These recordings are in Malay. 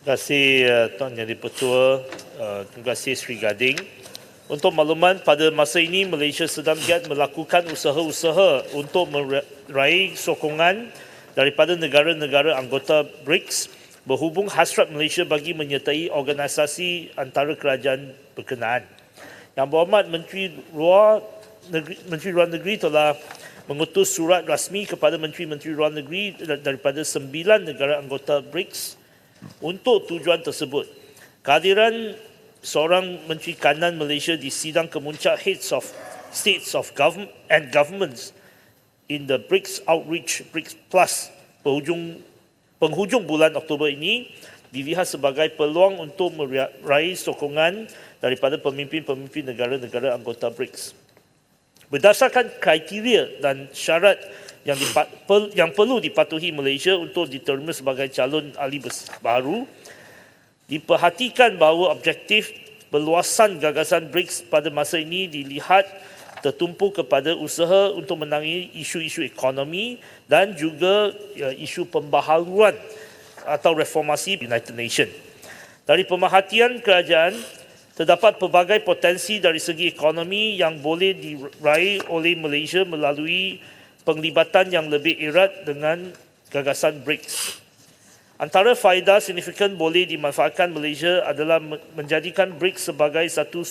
Terima kasih Tuan Yang di-Pertua. Terima kasih Sri Gading. Untuk makluman, pada masa ini Malaysia sedang giat melakukan usaha-usaha untuk meraih sokongan daripada negara-negara anggota BRICS berhubung hasrat Malaysia bagi menyertai organisasi antara kerajaan berkenaan. Yang Berhormat Menteri Luar Negeri telah mengutus surat rasmi kepada Menteri-Menteri Luar Negeri daripada 9 negara anggota BRICS untuk tujuan tersebut. Kehadiran seorang Menteri Kanan Malaysia di sidang kemuncak Heads of States of Government and Governments in the BRICS Outreach BRICS Plus penghujung bulan Oktober ini dilihat sebagai peluang untuk meraih sokongan daripada pemimpin-pemimpin negara-negara anggota BRICS. Berdasarkan kriteria dan syarat yang perlu dipatuhi Malaysia untuk diterima sebagai calon ahli baru, diperhatikan bahawa objektif perluasan gagasan BRICS pada masa ini dilihat tertumpu kepada usaha untuk menangani isu-isu ekonomi dan juga isu pembaharuan atau reformasi United Nations. Dari pemerhatian kerajaan, terdapat pelbagai potensi dari segi ekonomi yang boleh diraih oleh Malaysia melalui penglibatan yang lebih erat dengan gagasan BRICS. Antara faedah signifikan boleh dimanfaatkan Malaysia adalah menjadikan BRICS sebagai satu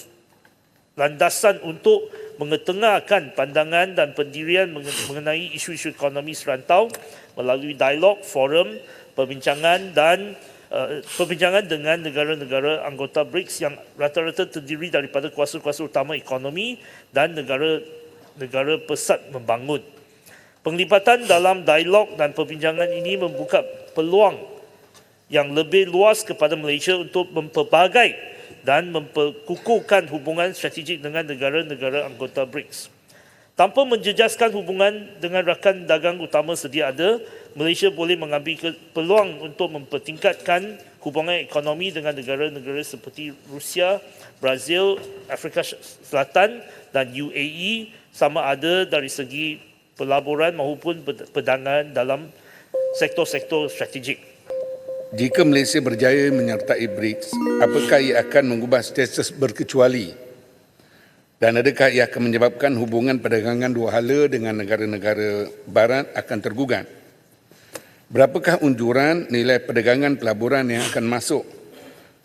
landasan untuk mengetengahkan pandangan dan pendirian mengenai isu-isu ekonomi serantau melalui dialog, forum, perbincangan dengan negara-negara anggota BRICS yang rata-rata terdiri daripada kuasa-kuasa utama ekonomi dan negara pesat membangun. Penglibatan dalam dialog dan perbincangan ini membuka peluang yang lebih luas kepada Malaysia untuk memperbagai dan memperkukuhkan hubungan strategik dengan negara-negara anggota BRICS. Tanpa menjejaskan hubungan dengan rakan dagang utama sedia ada, Malaysia boleh mengambil peluang untuk mempertingkatkan hubungan ekonomi dengan negara-negara seperti Rusia, Brazil, Afrika Selatan dan UAE sama ada dari segi pelaburan maupun perdagangan dalam sektor-sektor strategik. Jika Malaysia berjaya menyertai BRICS, apakah ia akan mengubah status berkecuali? Dan adakah ia akan menyebabkan hubungan perdagangan dua hala dengan negara-negara barat akan tergugat? Berapakah unjuran nilai perdagangan pelaburan yang akan masuk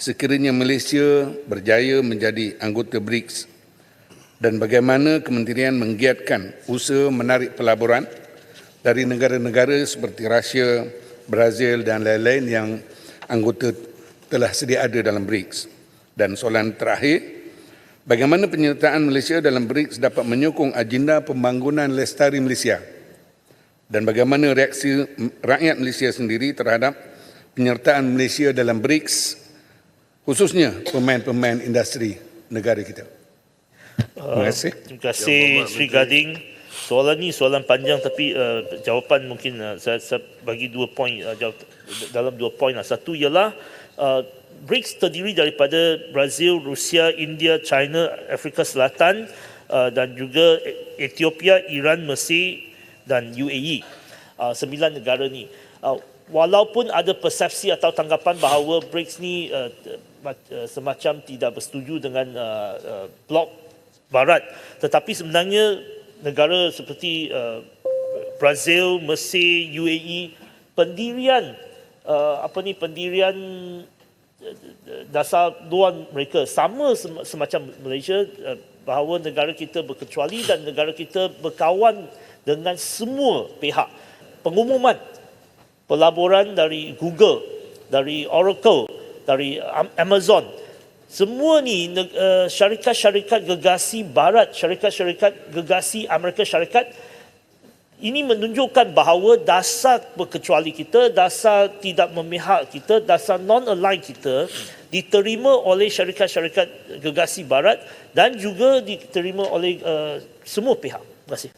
sekiranya Malaysia berjaya menjadi anggota BRICS? Dan bagaimana kementerian menggiatkan usaha menarik pelaburan dari negara-negara seperti Rusia, Brazil dan lain-lain yang anggota telah sedia ada dalam BRICS? Dan soalan terakhir, bagaimana penyertaan Malaysia dalam BRICS dapat menyokong agenda pembangunan lestari Malaysia? Dan bagaimana reaksi rakyat Malaysia sendiri terhadap penyertaan Malaysia dalam BRICS, khususnya pemain-pemain industri negara kita? Terima kasih. Terima kasih Sri Gading. Soalan ni soalan panjang tapi jawapan mungkin saya bagi 2 poin dalam 2 poin lah. Satu ialah BRICS terdiri daripada Brazil, Rusia, India, China, Afrika Selatan dan juga Ethiopia, Iran, Mesir dan UAE. 9 negara ni. Walaupun ada persepsi atau tanggapan bahawa BRICS ni semacam tidak bersetuju dengan blok Barat, tetapi sebenarnya negara seperti Brazil, Mesir, UAE, pendirian dasar luar mereka sama semacam Malaysia, bahawa negara kita berkecuali dan negara kita berkawan dengan semua pihak. Pengumuman pelaburan dari Google, dari Oracle, dari Amazon, semua ni syarikat-syarikat gegasi Barat, syarikat-syarikat gegasi Amerika Syarikat, ini menunjukkan bahawa dasar berkecuali kita, dasar tidak memihak kita, dasar non-align kita diterima oleh syarikat-syarikat gegasi Barat dan juga diterima oleh semua pihak. Terima kasih.